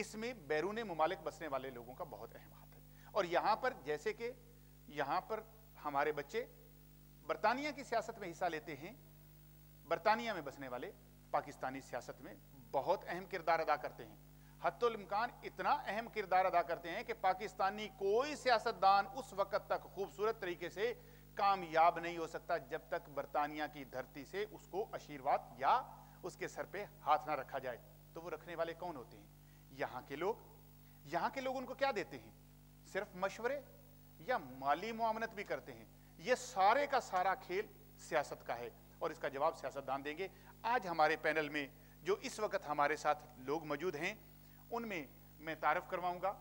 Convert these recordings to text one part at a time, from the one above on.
اس میں بیرون ممالک بسنے والے لوگوں کا بہت اہم ہاتھ ہے. اور یہاں پر جیسے کہ یہاں پر ہمارے بچے برطانیہ کی سیاست میں حصہ لیتے ہیں، برطانیہ میں بسنے والے پاکستانی سیاست میں بہت اہم کردار ادا کرتے ہیں. حتی الامکان اتنا اہم کردار ادا کرتے ہیں کہ پاکستانی کوئی سیاستدان اس وقت تک خوبصورت طریقے سے کامیاب نہیں ہو سکتا جب تک برطانیہ کی دھرتی سے اس کو آشیرواد یا اس کے سر پہ ہاتھ نہ رکھا جائے. تو وہ رکھنے والے کون ہوتے ہیں؟ یہاں کے لوگ. یہاں کے لوگ ان کو کیا دیتے ہیں؟ صرف مشورے یا مالی معاونت بھی کرتے ہیں. یہ سارے کا سارا کھیل سیاست کا ہے اور اس کا جواب سیاستدان دیں گے. آج ہمارے پینل میں جو اس وقت ہمارے ساتھ لوگ موجود ہیں ان میں میں تعارف کرواؤں گا.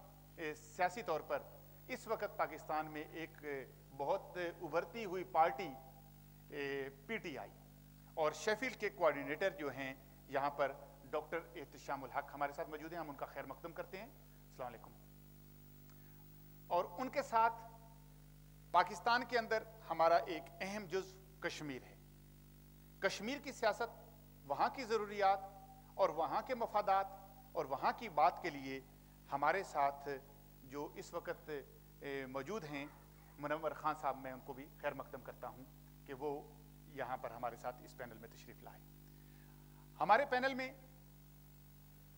سیاسی طور پر اس وقت پاکستان میں ایک بہت ابھرتی ہوئی پارٹی پی ٹی آئی اور شیفیلڈ کے کوارڈینیٹر جو ہیں یہاں پر ڈاکٹر احتشام الحق ہمارے ساتھ موجود ہیں. ہم ان کا خیر مقدم کرتے ہیں. السلام علیکم. اور ان کے ساتھ پاکستان کے اندر ہمارا ایک اہم جز کشمیر ہے. کشمیر کی سیاست، وہاں کی ضروریات اور وہاں کے مفادات اور وہاں کی بات کے لیے ہمارے ساتھ جو اس وقت موجود ہیں منور خان صاحب، میں ان کو بھی خیر مقدم کرتا ہوں کہ وہ یہاں پر ہمارے ساتھ اس پینل میں تشریف لائیں. ہمارے پینل میں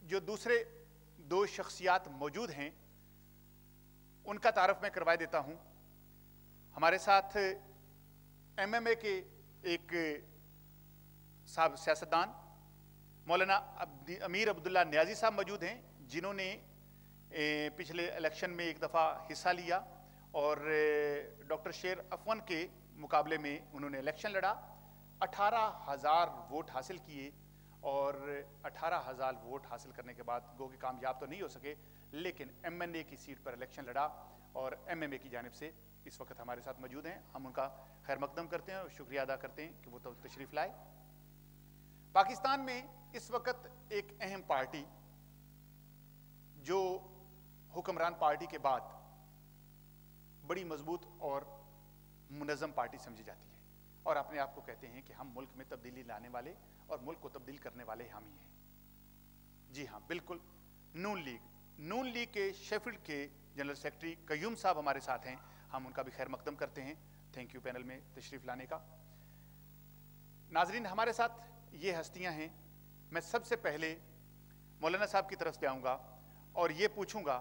جو دوسرے دو شخصیات موجود ہیں ان کا تعارف میں کروا دیتا ہوں. ہمارے ساتھ ایم ایم اے کے ایک صاحب سیاستدان مولانا امیر عبداللہ نیازی صاحب موجود ہیں، جنہوں نے پچھلے الیکشن میں ایک دفعہ حصہ لیا اور ڈاکٹر شیر افون کے مقابلے میں انہوں نے الیکشن لڑا. 18,000 ووٹ حاصل کیے اور 18,000 ووٹ حاصل کرنے کے بعد گو کہ کامیاب تو نہیں ہو سکے، لیکن ایم این اے کی سیٹ پر الیکشن لڑا اور ایم ایم اے کی جانب سے اس وقت ہمارے ساتھ موجود ہیں. ہم ان کا خیر مقدم کرتے ہیں اور شکریہ ادا کرتے ہیں کہ وہ تشریف لائے. پاکستان میں اس وقت ایک اہم پارٹی جو حکمران پارٹی کے بعد بڑی مضبوط اور منظم پارٹی سمجھی جاتی ہے اور اپنے آپ کو کہتے ہیں کہ ہم ملک میں تبدیلی لانے والے اور ملک کو تبدیل کرنے والے ہم ہی ہیں. جی ہاں بالکل، نون لیگ کے شیفیلڈ کے جنرل سیکرٹری قیوم صاحب ہمارے ساتھ ہیں. ہم ان کا بھی خیر مقدم کرتے ہیں. تھینک یو پینل میں تشریف لانے کا. ناظرین، ہمارے ساتھ یہ ہستیاں ہیں. میں سب سے پہلے مولانا صاحب کی طرف سے آؤں گا اور یہ پوچھوں گا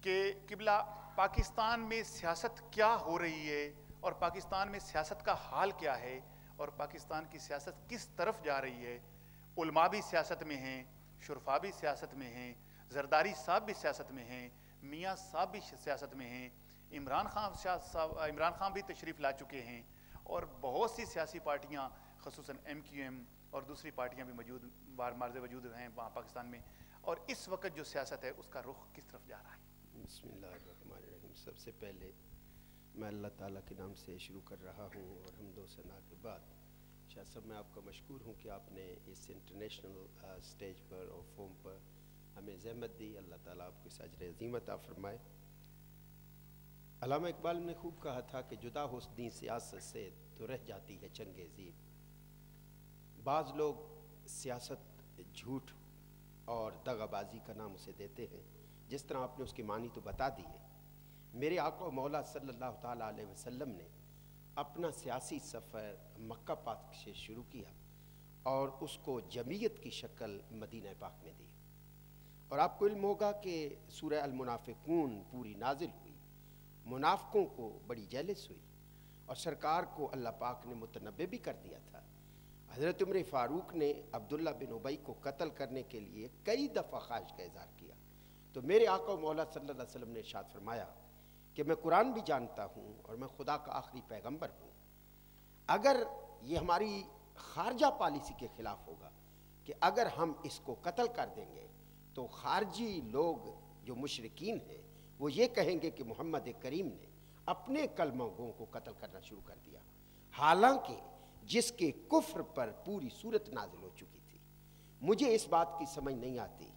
کہ قبلہ پاکستان میں سیاست کیا ہو رہی ہے اور پاکستان میں سیاست کا حال کیا ہے اور پاکستان کی سیاست کس طرف جا رہی ہے؟ علماء بھی سیاست میں ہیں، شرفاء بھی سیاست میں ہیں، زرداری صاحب بھی سیاست میں ہیں، میاں صاحب بھی سیاست میں ہیں، عمران خان بھی تشریف لا چکے ہیں اور بہت سی سیاسی پارٹیاں خصوصاً ایم کیو ایم اور دوسری پارٹیاں بھی موجود مارز وجود ہیں وہاں پاکستان میں. اور اس وقت جو سیاست ہے اس کا رخ کس طرف جا رہا ہے؟ بسم اللہ الرحمن الرحیم. سب سے پہلے میں اللہ تعالیٰ کے نام سے شروع کر رہا ہوں اور حمد و ثنا کے بعد شاہ صاحب میں آپ کا مشکور ہوں کہ آپ نے اس انٹرنیشنل سٹیج پر اور فورم پر ہمیں زحمت دی. اللہ تعالیٰ آپ کو اس اجر عظیم عطا فرمائے. علامہ اقبال نے خوب کہا تھا کہ جدا ہو دین سیاست سے تو رہ جاتی ہے چنگ زیب. بعض لوگ سیاست جھوٹ اور دغا بازی کا نام اسے دیتے ہیں، جس طرح آپ نے اس کی معنی تو بتا دی ہے. میرے آقا و مولا صلی اللہ تعالیٰ علیہ وسلم نے اپنا سیاسی سفر مکہ پاک سے شروع کیا اور اس کو جمعیت کی شکل مدینہ پاک میں دی. اور آپ کو علم ہوگا کہ سورہ المنافقون پوری نازل ہوئی، منافقوں کو بڑی جیلس ہوئی اور سرکار کو اللہ پاک نے متنبع بھی کر دیا تھا. حضرت عمر فاروق نے عبداللہ بن ابی کو قتل کرنے کے لیے کئی دفعہ خواہش کا اظہار کیا. تو میرے آقا و مولا صلی اللہ علیہ وسلم نے ارشاد فرمایا کہ میں قرآن بھی جانتا ہوں اور میں خدا کا آخری پیغمبر ہوں. اگر یہ ہماری خارجہ پالیسی کے خلاف ہوگا کہ اگر ہم اس کو قتل کر دیں گے تو خارجی لوگ جو مشرکین ہیں وہ یہ کہیں گے کہ محمد کریم نے اپنے کلمہ گوں کو قتل کرنا شروع کر دیا، حالانکہ جس کے کفر پر پوری صورت نازل ہو چکی تھی. مجھے اس بات کی سمجھ نہیں آتی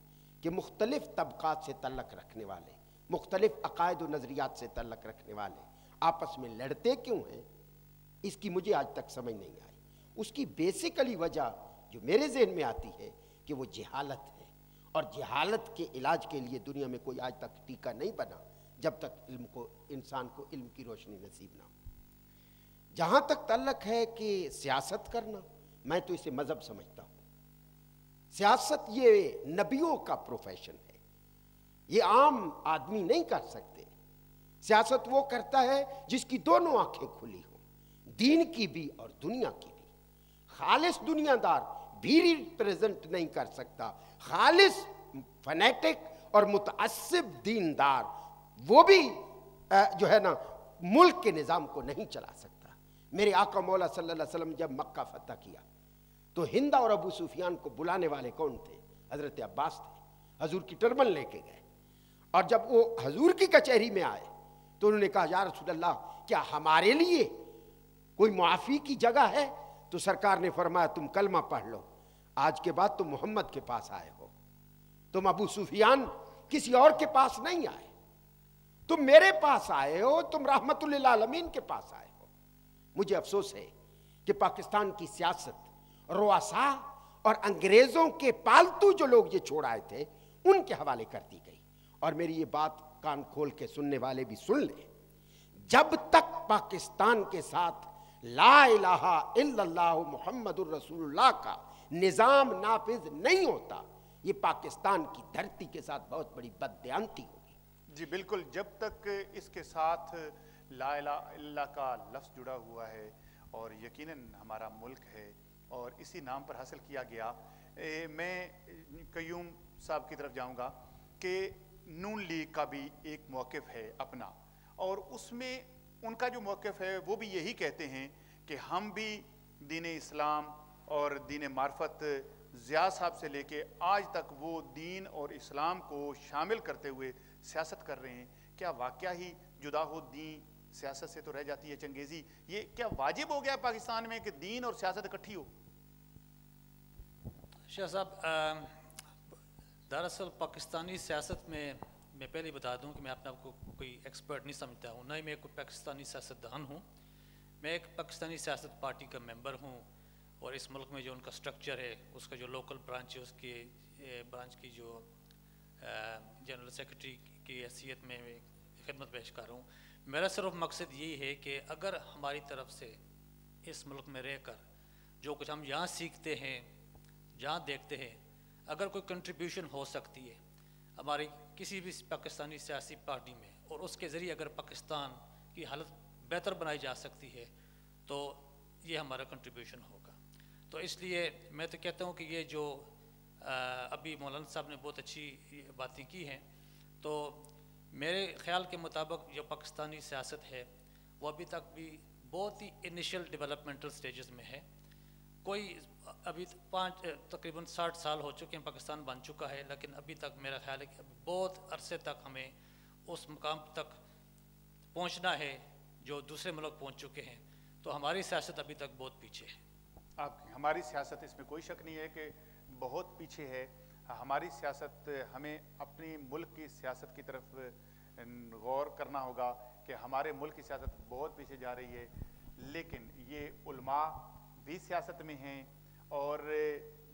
کہ مختلف طبقات سے تعلق رکھنے والے، مختلف عقائد و نظریات سے تعلق رکھنے والے آپس میں لڑتے کیوں ہیں. اس کی مجھے آج تک سمجھ نہیں آئی. اس کی بیسیکلی وجہ جو میرے ذہن میں آتی ہے کہ وہ جہالت ہے اور جہالت کے علاج کے لیے دنیا میں کوئی آج تک ٹیکہ نہیں بنا جب تک انسان کو علم کی روشنی نصیب نہ ہو۔ جہاں تک تعلق ہے کہ سیاست کرنا، میں تو اسے مذہب سمجھتا ہوں۔ سیاست یہ نبیوں کا پروفیشن ہے، یہ عام آدمی نہیں کر سکتے۔ سیاست وہ کرتا ہے جس کی دونوں آنکھیں کھلی ہوں، دین کی بھی اور دنیا کی بھی۔ خالص دنیا دار بھی ریپریزنٹ نہیں کر سکتا، خالص فنیٹک اور متعصب دیندار وہ بھی جو ہے نا ملک کے نظام کو نہیں چلا سکتا۔ میرے آقا مولا صلی اللہ علیہ وسلم جب مکہ فتح کیا تو ہند اور ابو سفیان کو بلانے والے کون تھے؟ حضرت عباس تھے۔ حضور کی ٹربن لے کے گئے، اور جب وہ حضور کی کچہری میں آئے تو انہوں نے کہا یا رسول اللہ کیا ہمارے لیے کوئی معافی کی جگہ ہے؟ تو سرکار نے فرمایا تم کلمہ پڑھ لو، آج کے بعد تم محمد کے پاس آئے ہو، تم ابو سفیان کسی اور کے پاس نہیں آئے، تم میرے پاس آئے ہو، تم رحمت للعالمین کے پاس آئے ہو۔ مجھے افسوس ہے کہ پاکستان کی سیاست رؤساء اور انگریزوں کے پالتو جو لوگ یہ چھوڑ آئے تھے ان کے حوالے کر دی گئی۔ اور میری یہ بات کان کھول کے سننے والے بھی سن لیں، جب تک پاکستان کے ساتھ لا الہ الا اللہ محمد الرسول اللہ کا نظام نافذ نہیں ہوتا، یہ پاکستان کی دھرتی کے ساتھ بہت بڑی بددیانتی ہوگی۔ جی بالکل، جب تک اس کے ساتھ لا الہ الا اللہ کا لفظ جڑا ہوا ہے اور یقیناً ہمارا ملک ہے اور اسی نام پر حاصل کیا گیا۔ میں قیوم صاحب کی طرف جاؤں گا کہ نون لیگ کا بھی ایک موقف ہے اپنا، اور اس میں ان کا جو موقف ہے وہ بھی یہی کہتے ہیں کہ ہم بھی دین اسلام اور دین معرفت ضیاء صاحب سے لے کے آج تک وہ دین اور اسلام کو شامل کرتے ہوئے سیاست کر رہے ہیں۔ کیا واقعہ ہی جدا ہو دین سیاست سے تو رہ جاتی ہے چنگیزی؟ یہ کیا واجب ہو گیا پاکستان میں کہ دین اور سیاست اکٹھی ہو؟ شاہ صاحب، دراصل پاکستانی سیاست میں پہلے بتا دوں کہ میں اپنے آپ کو کوئی ایکسپرٹ نہیں سمجھتا ہوں، نہ ہی میں کوئی پاکستانی سیاستدان ہوں۔ میں ایک پاکستانی سیاست پارٹی کا ممبر ہوں، اور اس ملک میں جو ان کا سٹرکچر ہے، اس کا جو لوکل برانچ ہے، اس کے برانچ کی جو جنرل سیکرٹری کی حیثیت میں خدمت پیش کر رہا ہوں۔ میرا صرف مقصد یہی ہے کہ اگر ہماری طرف سے اس ملک میں رہ کر جو کچھ ہم یہاں سیکھتے ہیں، جہاں دیکھتے ہیں، اگر کوئی کنٹریبیوشن ہو سکتی ہے ہماری کسی بھی پاکستانی سیاسی پارٹی میں، اور اس کے ذریعے اگر پاکستان کی حالت بہتر بنائی جا سکتی ہے تو یہ ہمارا کنٹریبیوشن ہوگا۔ تو اس لیے میں تو کہتا ہوں کہ یہ جو ابھی مولانا صاحب نے بہت اچھی باتیں کی ہیں، تو میرے خیال کے مطابق جو پاکستانی سیاست ہے وہ ابھی تک بھی بہت ہی انیشل ڈیولپمنٹل سٹیجز میں ہے۔ کوئی ابھی تقریباً 60 سال ہو چکے ہیں، پاکستان بن چکا ہے، لیکن ابھی تک میرا خیال ہے کہ بہت عرصے تک ہمیں اس مقام تک پہنچنا ہے جو دوسرے ملک پہنچ چکے ہیں، تو ہماری سیاست ابھی تک بہت پیچھے ہے۔ ہماری سیاست، اس میں کوئی شک نہیں ہے کہ بہت پیچھے ہے۔ ہماری سیاست، ہمیں اپنی ملک کی سیاست کی طرف غور کرنا ہوگا کہ ہمارے ملک کی سیاست بہت پیچھے جا رہی ہے، لیکن یہ علماء بھی سیاست میں ہیں، اور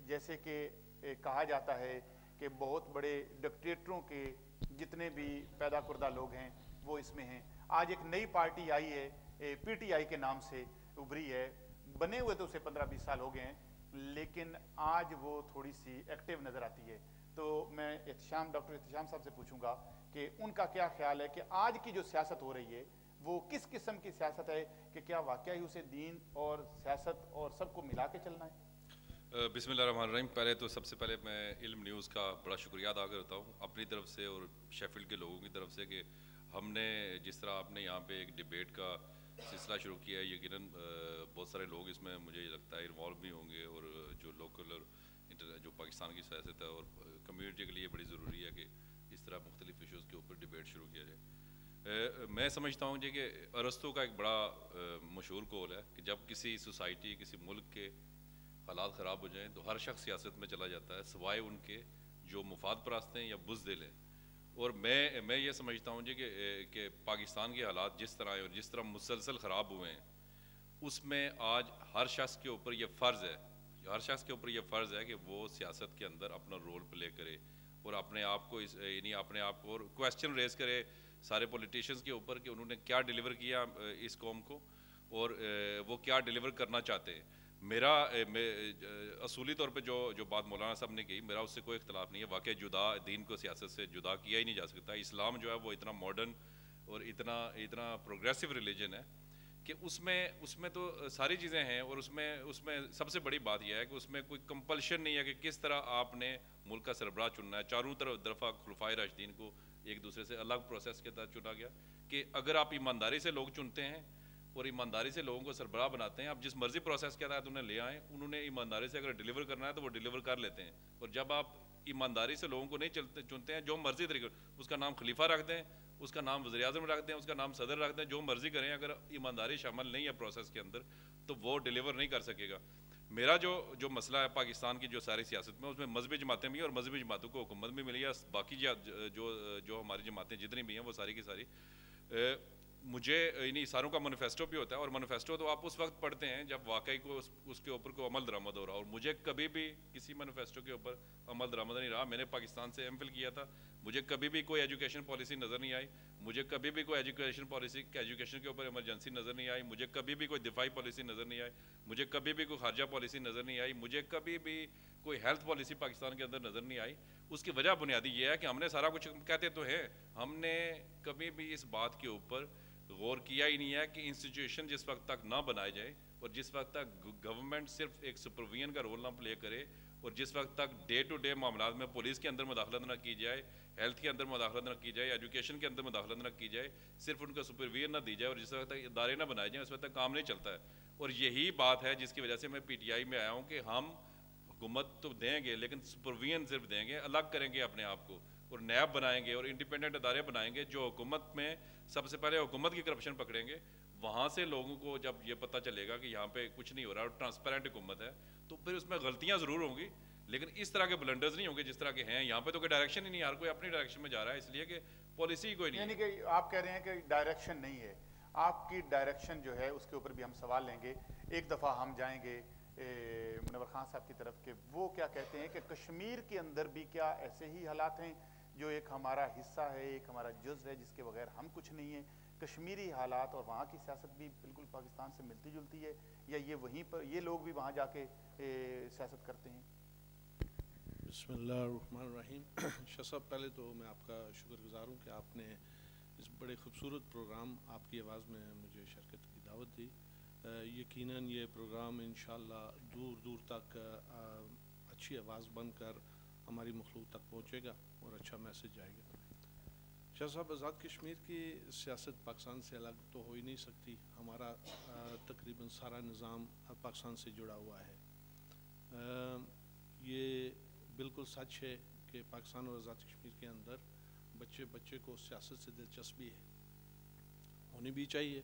جیسے کہ کہا جاتا ہے کہ بہت بڑے ڈکٹیٹروں کے جتنے بھی پیدا کردہ لوگ ہیں وہ اس میں ہیں۔ آج ایک نئی پارٹی آئی ہے، پی ٹی آئی کے نام سے ابھری ہے، بنے ہوئے تو اسے 15-20 سال ہو گئے ہیں، لیکن آج وہ تھوڑی سی ایکٹیو نظر آتی ہے۔ تو میں ڈاکٹر احتشام صاحب سے پوچھوں گا کہ ان کا کیا خیال ہے کہ آج کی جو سیاست ہو رہی ہے وہ کس قسم کی سیاست ہے، کہ کیا واقعی اسے دین اور سیاست اور سب کو ملا کے چلنا ہے؟ بسم اللہ الرحمن الرحیم۔ پہلے تو سب سے پہلے میں علم نیوز کا بڑا شکریہ ادا کرتا ہوں اپنی طرف سے اور شیفیلڈ کے لوگوں کی طرف سے، کہ ہم نے جس طرح آپ نے یہاں پہ ایک ڈیبیٹ کا سلسلہ شروع کیا ہے، یقیناً بہت سارے لوگ اس میں مجھے لگتا ہے انوالو بھی ہوں گے، اور جو لوکل اور جو پاکستان کی سیاست ہے اور کمیونٹی کے لیے بڑی ضروری ہے کہ اس طرح مختلف ایشوز کے اوپر ڈیبیٹ شروع کیا جائے۔ میں سمجھتا ہوں جی کہ ارسطو کا ایک بڑا مشہور قول ہے کہ جب کسی سوسائٹی، کسی ملک کے حالات خراب ہو جائیں تو ہر شخص سیاست میں چلا جاتا ہے سوائے ان کے جو مفاد پرست ہیں یا بزدل ہیں۔ اور میں یہ سمجھتا ہوں جی کہ پاکستان کے حالات جس طرح اور جس طرح مسلسل خراب ہوئے ہیں، اس میں آج ہر شخص کے اوپر یہ فرض ہے کہ وہ سیاست کے اندر اپنا رول پلے کرے، اور اپنے آپ کو یعنی اپنے آپ کو اور کویسچن ریز کرے سارے پولیٹیشینز کے اوپر کہ انہوں نے کیا ڈیلیور کیا اس قوم کو اور وہ کیا ڈیلیور کرنا چاہتے ہیں. میرا اصولی طور پہ جو بات مولانا صاحب نے کی میرا اس سے کوئی اختلاف نہیں ہے. واقعی جدا دین کو سیاست سے جدا کیا ہی نہیں جا سکتا. اسلام جو ہے وہ اتنا ماڈرن اور اتنا پروگریسو ریلیجن ہے کہ اس میں تو ساری چیزیں ہیں اور اس میں سب سے بڑی بات یہ ہے کہ اس میں کوئی کمپلشن نہیں ہے کہ کس طرح آپ نے ملک کا سربراہ چننا ہے. چاروں طرف خلفائے راشدین کو ایک دوسرے سے الگ پروسیس کے تحت چنا گیا کہ اگر آپ ایمانداری سے لوگ چنتے ہیں اور ایمانداری سے لوگوں کو سربراہ بناتے ہیں, آپ جس مرضی پروسیس کے تحت انہیں لے آئیں, انہوں نے ایمانداری سے اگر ڈیلیور کرنا ہے تو وہ ڈیلیور کر لیتے ہیں. اور جب آپ ایمانداری سے لوگوں کو نہیں چنتے ہیں, جو مرضی طریقے اس کا نام خلیفہ رکھ دیں, اس کا نام وزیر اعظم رکھ دیں, اس کا نام صدر رکھ دیں, جو مرضی کریں, اگر ایمانداری شامل نہیں ہے پروسیس کے اندر تو وہ ڈیلیور نہیں کر سکے گا. میرا جو مسئلہ ہے پاکستان کی جو ساری سیاست میں, اس میں مذہبی جماعتیں بھی ہیں اور مذہبی جماعتوں کو حکومت بھی ملی ہے. باقی جو ہماری جماعتیں جتنی بھی ہیں وہ ساری کی ساری مجھے انہیں ساروں کا مینیفیسٹو بھی ہوتا ہے اور مینیفیسٹو تو آپ اس وقت پڑھتے ہیں جب واقعی کو اس کے اوپر کوئی عمل درآمد ہو رہا. اور مجھے کبھی بھی کسی مینیفیسٹو کے اوپر عمل درآمد نہیں رہا. میں نے پاکستان سے ایم فل کیا تھا, مجھے کبھی بھی کوئی ایجوکیشن پالیسی نظر نہیں آئی, مجھے کبھی بھی کوئی ایجوکیشن کے اوپر ایمرجنسی نظر نہیں آئی, مجھے کبھی بھی کوئی دفاعی پالیسی نظر نہیں آئی, مجھے کبھی بھی کوئی خارجہ پالیسی نظر نہیں آئی, مجھے کبھی بھی کوئی ہیلتھ پالیسی پاکستان کے اندر نظر نہیں آئی. اس کی وجہ بنیادی یہ ہے کہ ہم نے سارا کچھ کہتے تو ہیں, ہم نے کبھی بھی اس بات کے اوپر غور کیا ہی نہیں ہے کہ انسٹیٹیوشن جس وقت تک نہ بنائے جائے اور جس وقت تک گورنمنٹ صرف ایک سپرویژن کا رول نہ پلے کرے اور جس وقت تک ڈے ٹو ڈے معاملات میں پولیس کے اندر مداخلت نہ کی جائے, ہیلتھ کے اندر مداخلت نہ کی جائے, ایجوکیشن کے اندر مداخلت نہ کی جائے, صرف ان کا سپرویژن نہ دی جائے اور جس وقت تک ادارے نہ بنائے جائیں اس وقت تک کام نہیں چلتا ہے. اور یہی بات ہے جس کی وجہ سے میں پی ٹی آئی میں آیا ہوں کہ ہم حکومت تو دیں گے لیکن سپرویژن صرف دیں گے, الگ کریں گے اپنے آپ کو اور نیب بنائیں گے اور انڈیپینڈنٹ ادارے بنائیں گے جو حکومت میں سب سے پہلے حکومت کی کرپشن پکڑیں گے. وہاں سے لوگوں کو جب یہ پتہ چلے گا کہ یہاں پہ کچھ نہیں ہو رہا اور ٹرانسپیرنٹ حکومت ہے تو پھر اس میں غلطیاں ضرور ہوں گی لیکن اس طرح کے بلنڈرز نہیں ہوں گے جس طرح کے ہیں یہاں پہ. تو کوئی ڈائریکشن ہی نہیں, ہر کوئی اپنی ڈائریکشن میں جا رہا ہے اس لیے کہ پالیسی کوئی نہیں. یعنی کہ آپ کہہ رہے ہیں کہ ڈائریکشن نہیں ہے, آپ کی ڈائریکشن جو ہے اس کے اوپر بھی ہم سوال لیں گے. ایک دفعہ ہم جائیں گے منور خان صاحب کی طرف کہ وہ کیا کہتے ہیں کہ کشمیر کے اندر بھی کیا ایسے ہی حالات ہیں جو ایک ہمارا حصہ ہے, ایک ہمارا جز ہے جس کے بغیر ہم کچھ نہیں ہیں. کشمیری حالات اور وہاں کی سیاست بھی بالکل پاکستان سے ملتی جلتی ہے یا یہ وہیں پر یہ لوگ بھی وہاں جا کے سیاست کرتے ہیں؟ بسم اللہ الرحمن الرحیم. شاہ صاحب پہلے تو میں آپ کا شکر گزار ہوں کہ آپ نے اس بڑے خوبصورت پروگرام آپ کی آواز میں مجھے شرکت کی دعوت دی. یقیناً یہ پروگرام انشاءاللہ دور دور تک اچھی آواز بن کر ہماری مخلوق تک پہنچے گا اور اچھا میسج جائے گا. شاہ صاحب آزاد کشمیر کی سیاست پاکستان سے الگ تو ہو ہی نہیں سکتی. ہمارا تقریباً سارا نظام پاکستان سے جڑا ہوا ہے. یہ بالکل سچ ہے کہ پاکستان اور آزاد کشمیر کے اندر بچے کو سیاست سے دلچسپی ہے, ہونی بھی چاہیے.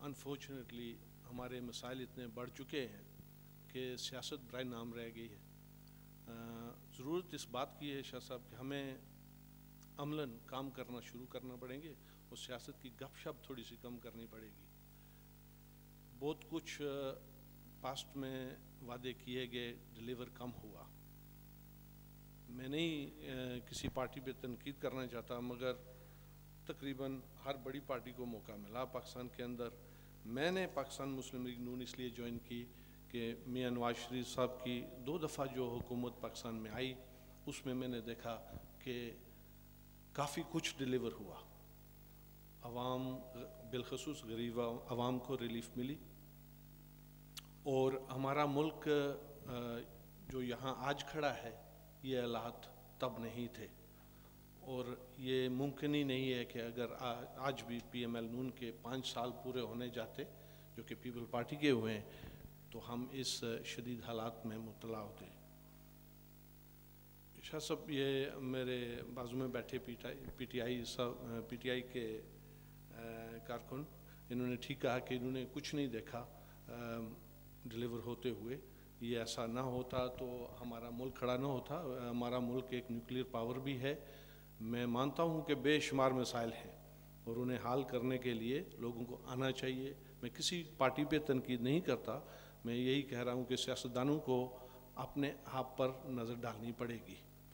انفارچونیٹلی ہمارے مسائل اتنے بڑھ چکے ہیں کہ سیاست برائے نام رہ گئی ہے. ضرورت اس بات کی ہے شاہ صاحب کہ ہمیں عملاً کام کرنا شروع کرنا پڑیں گے اور سیاست کی گپ شپ تھوڑی سی کم کرنی پڑے گی. بہت کچھ پاسٹ میں وعدے کیے گئے, ڈیلیور کم ہوا. میں نہیں کسی پارٹی پہ تنقید کرنا چاہتا مگر تقریباً ہر بڑی پارٹی کو موقع ملا پاکستان کے اندر. میں نے پاکستان مسلم لیگ نون اس لیے جوائن کی کہ میاں نواز شریف صاحب کی 2 دفعہ جو حکومت پاکستان میں آئی اس میں میں نے دیکھا کہ کافی کچھ ڈیلیور ہوا. عوام بالخصوص غریب عوام کو ریلیف ملی اور ہمارا ملک جو یہاں آج کھڑا ہے یہ حالات تب نہیں تھے اور یہ ممکن ہی نہیں ہے کہ اگر آج بھی پی ایم ایل نون کے 5 سال پورے ہونے جاتے جو کہ پیپل پارٹی کے ہوئے ہیں تو ہم اس شدید حالات میں مبتلا ہوتے. شاہ صاحب یہ میرے بازو میں بیٹھے پی ٹی آئی کے کارکن, انہوں نے ٹھیک کہا کہ انہوں نے کچھ نہیں دیکھا ڈیلیور ہوتے ہوئے. یہ ایسا نہ ہوتا تو ہمارا ملک کھڑا نہ ہوتا. ہمارا ملک ایک نیوکلیر پاور بھی ہے. میں مانتا ہوں کہ بے شمار مسائل ہیں اور انہیں حل کرنے کے لیے لوگوں کو آنا چاہیے. میں کسی پارٹی پہ تنقید نہیں کرتا, میں یہی کہہ رہا ہوں کہ سیاستدانوں کو اپنے آپ پر نظر ڈالنی پڑے گی.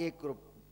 1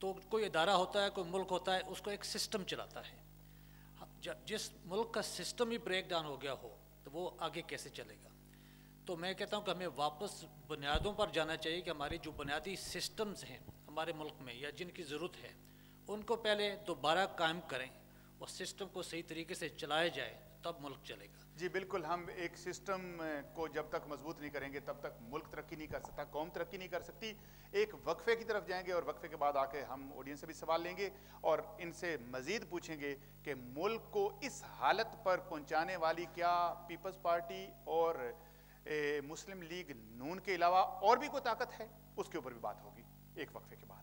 تو کوئی ادارہ ہوتا ہے, کوئی ملک ہوتا ہے, اس کو ایک سسٹم چلاتا ہے. جس ملک کا سسٹم ہی بریک ڈاؤن ہو گیا ہو تو وہ آگے کیسے چلے گا؟ تو میں کہتا ہوں کہ ہمیں واپس بنیادوں پر جانا چاہیے کہ ہماری جو بنیادی سسٹمز ہیں ہمارے ملک میں یا جن کی ضرورت ہے ان کو پہلے دوبارہ قائم کریں اور سسٹم کو صحیح طریقے سے چلایا جائے, تب ملک چلے گا. جی بالکل, ہم ایک سسٹم کو جب تک مضبوط نہیں کریں گے تب تک ملک ترقی نہیں کر سکتا, قوم ترقی نہیں کر سکتی. ایک وقفے کی طرف جائیں گے اور وقفے کے بعد آ کے ہم آڈینس سے بھی سوال لیں گے اور ان سے مزید پوچھیں گے کہ ملک کو اس حالت پر پہنچانے والی کیا پیپلز پارٹی اور مسلم لیگ نون کے علاوہ اور بھی کوئی طاقت ہے, اس کے اوپر بھی بات ہوگی ایک وقفے کے بعد.